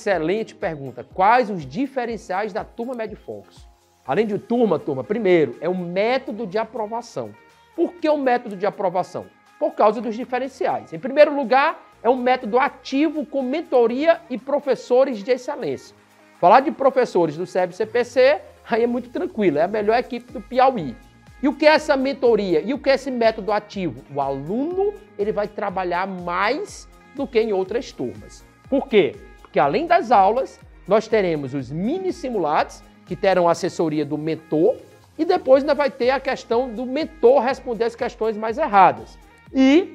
excelente pergunta. Quais os diferenciais da turma médio focus? Além de turma, primeiro, é o método de aprovação. Por que o método de aprovação? Por causa dos diferenciais. Em primeiro lugar, é um método ativo com mentoria e professores de excelência. Falar de professores do SEB-CPC, aí é muito tranquilo, é a melhor equipe do Piauí. E o que é essa mentoria? E o que é esse método ativo? O aluno ele vai trabalhar mais do que em outras turmas. Por quê? Porque além das aulas, nós teremos os mini simulados, que terão assessoria do mentor, e depois ainda vai ter a questão do mentor responder as questões mais erradas. E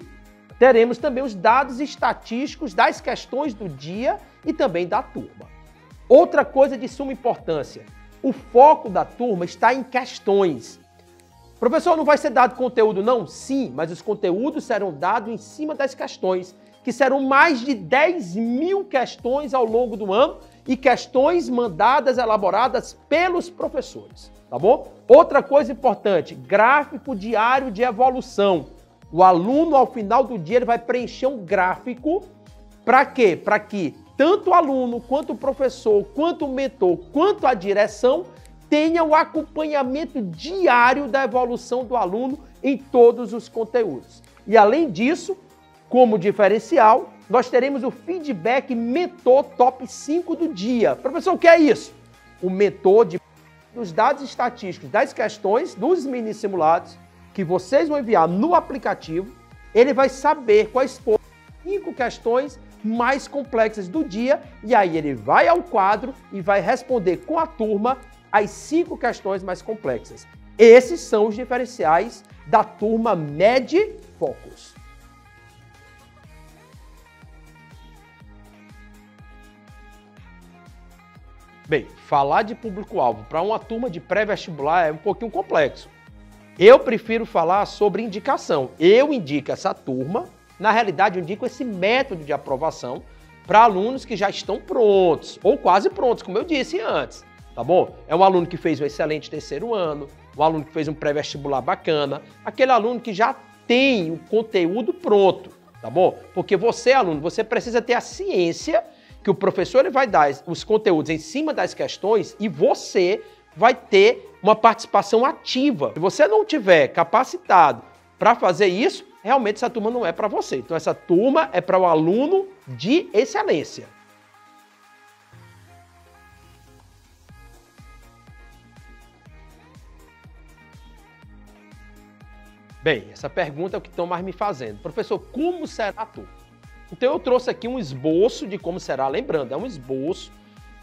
teremos também os dados estatísticos das questões do dia e também da turma. Outra coisa de suma importância, o foco da turma está em questões. Professor, não vai ser dado conteúdo não? Sim, mas os conteúdos serão dados em cima das questões, que serão mais de 10.000 questões ao longo do ano e questões mandadas, elaboradas pelos professores, tá bom? Outra coisa importante, gráfico diário de evolução. O aluno, ao final do dia, ele vai preencher um gráfico para quê? Para que tanto o aluno, quanto o professor, quanto o mentor, quanto a direção tenham o acompanhamento diário da evolução do aluno em todos os conteúdos. E além disso, como diferencial, nós teremos o feedback mentor top 5 do dia. Professor, o que é isso? O mentor dos dados estatísticos das questões dos mini simulados que vocês vão enviar no aplicativo, ele vai saber quais foram as 5 questões mais complexas do dia e aí ele vai ao quadro e vai responder com a turma as 5 questões mais complexas. Esses são os diferenciais da turma Med Focus. Bem, falar de público-alvo para uma turma de pré-vestibular é um pouquinho complexo. Eu prefiro falar sobre indicação. Eu indico essa turma, na realidade eu indico esse método de aprovação para alunos que já estão prontos, ou quase prontos, como eu disse antes, tá bom? É um aluno que fez um excelente terceiro ano, um aluno que fez um pré-vestibular bacana, aquele aluno que já tem o conteúdo pronto, tá bom? Porque você, aluno, você precisa ter a ciência que o professor ele vai dar os conteúdos em cima das questões e você vai ter uma participação ativa. Se você não tiver capacitado para fazer isso, realmente essa turma não é para você. Então essa turma é para o aluno de excelência. Bem, essa pergunta é o que estão mais me fazendo. Professor, como será a turma? Então eu trouxe aqui um esboço de como será, lembrando, é um esboço,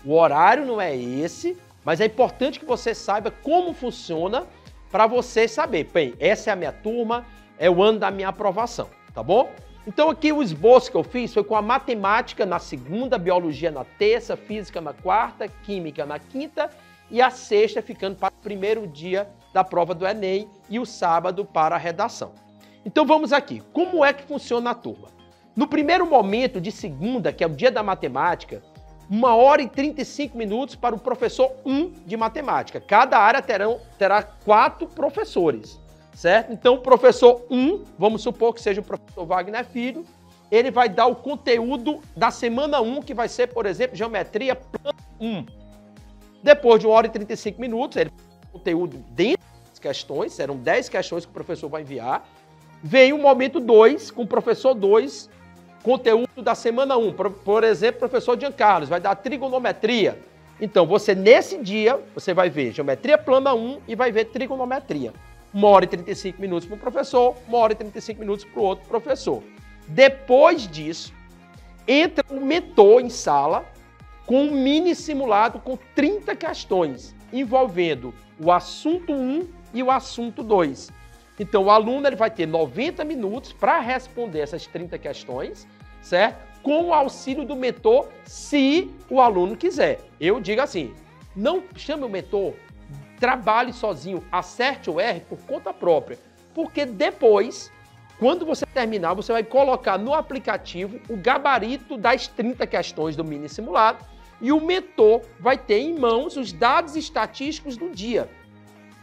o horário não é esse, mas é importante que você saiba como funciona para você saber, bem, essa é a minha turma, é o ano da minha aprovação, tá bom? Então aqui o esboço que eu fiz foi com a matemática na segunda, biologia na terça, física na quarta, química na quinta e a sexta ficando para o primeiro dia da prova do Enem e o sábado para a redação. Então vamos aqui, como é que funciona a turma? No primeiro momento de segunda, que é o dia da matemática, 1h e 35 minutos para o professor 1 de matemática. Cada área terá 4 professores, certo? Então o professor 1, vamos supor que seja o professor Wagner Filho, ele vai dar o conteúdo da semana 1, que vai ser, por exemplo, geometria plano 1. Depois de 1h e 35 minutos, ele vai dar o conteúdo dentro das questões, serão 10 questões que o professor vai enviar. Vem o momento 2, com o professor 2, conteúdo da semana 1, por exemplo, o professor Giancarlo vai dar trigonometria. Então, nesse dia, você vai ver geometria plana 1 e vai ver trigonometria. 1h e 35 minutos para o professor, 1h e 35 minutos para o outro professor. Depois disso, entra o mentor em sala com um mini simulado com 30 questões, envolvendo o assunto 1 e o assunto 2. Então, o aluno ele vai ter 90 minutos para responder essas 30 questões, certo? Com o auxílio do mentor, se o aluno quiser. Eu digo assim, não chame o mentor, trabalhe sozinho, acerte o R por conta própria. Porque depois, quando você terminar, você vai colocar no aplicativo o gabarito das 30 questões do mini simulado e o mentor vai ter em mãos os dados estatísticos do dia.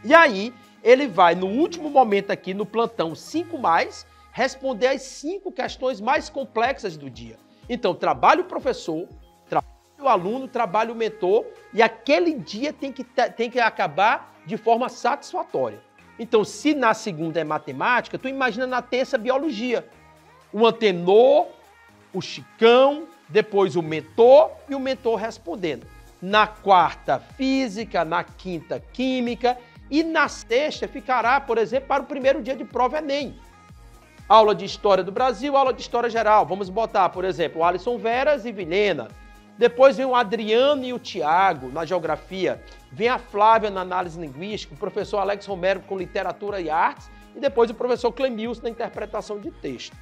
E aí, ele vai, no último momento aqui, no plantão 5+, responder as 5 questões mais complexas do dia. Então, trabalhe o professor, trabalhe o aluno, trabalha o mentor e aquele dia tem que acabar de forma satisfatória. Então, se na segunda é matemática, tu imagina na terça biologia. O antenor, o Chicão, depois o mentor e o mentor respondendo. Na quarta, física, na quinta, química e na sexta ficará, por exemplo, para o primeiro dia de prova Enem. Aula de História do Brasil, aula de História Geral. Vamos botar, por exemplo, o Alisson Veras e Vilhena. Depois vem o Adriano e o Tiago na Geografia. Vem a Flávia na Análise Linguística, o professor Alex Romero com Literatura e Artes e depois o professor Clemilson na Interpretação de Texto.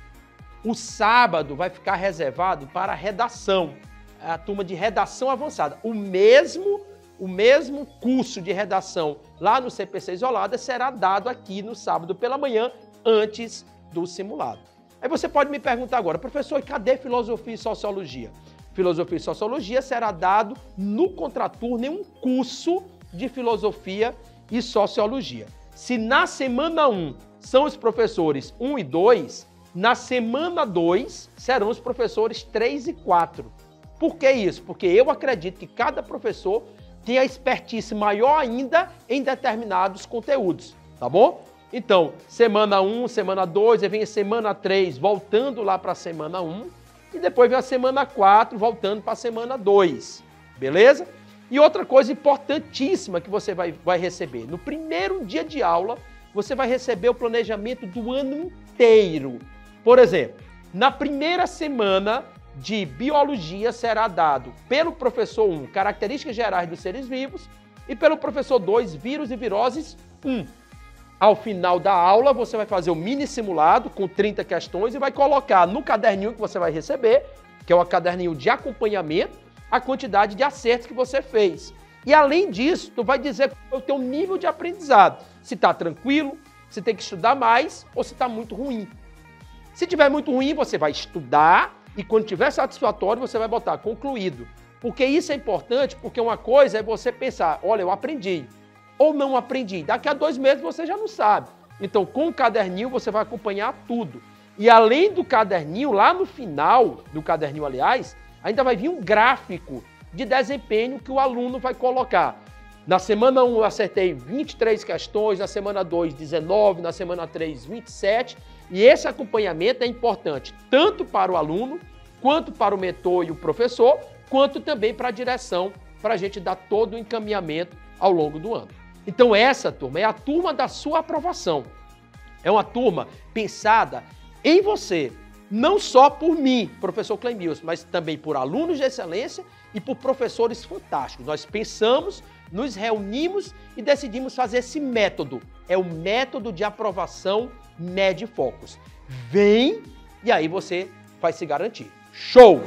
O sábado vai ficar reservado para a redação, a turma de redação avançada. O mesmo curso de redação lá no CPC Isolada será dado aqui no sábado pela manhã, antes do simulado. Aí você pode me perguntar agora, professor, cadê Filosofia e Sociologia? Filosofia e Sociologia será dado no contraturno em um curso de Filosofia e Sociologia. Se na semana 1 são os professores 1 e 2, na semana 2 serão os professores 3 e 4. Por que isso? Porque eu acredito que cada professor tem a expertise maior ainda em determinados conteúdos, tá bom? Então, semana 1, semana 2, aí vem a semana 3 voltando lá para a semana 1 e depois vem a semana 4 voltando para a semana 2, beleza? E outra coisa importantíssima que você vai receber, no primeiro dia de aula, você vai receber o planejamento do ano inteiro. Por exemplo, na primeira semana de Biologia será dado pelo professor 1, Características Gerais dos Seres Vivos, e pelo professor 2, Vírus e Viroses 1. Ao final da aula, você vai fazer um mini simulado com 30 questões e vai colocar no caderninho que você vai receber, que é um caderninho de acompanhamento, a quantidade de acertos que você fez. E além disso, tu vai dizer o teu nível de aprendizado. Se está tranquilo, se tem que estudar mais ou se está muito ruim. Se tiver muito ruim, você vai estudar e quando tiver satisfatório, você vai botar concluído. Porque isso é importante, porque uma coisa é você pensar, olha, eu aprendi. Ou não aprendi. Daqui a 2 meses você já não sabe. Então, com o caderninho, você vai acompanhar tudo. E além do caderninho, lá no final do caderninho, aliás, ainda vai vir um gráfico de desempenho que o aluno vai colocar. Na semana 1 eu acertei 23 questões, na semana 2, 19, na semana 3, 27. E esse acompanhamento é importante tanto para o aluno, quanto para o mentor e o professor, quanto também para a direção, para a gente dar todo o encaminhamento ao longo do ano. Então essa turma é a turma da sua aprovação. É uma turma pensada em você, não só por mim, professor Clemilson, mas também por alunos de excelência e por professores fantásticos. Nós pensamos, nos reunimos e decidimos fazer esse método. É o método de aprovação Med Focus. Vem e aí você vai se garantir. Show!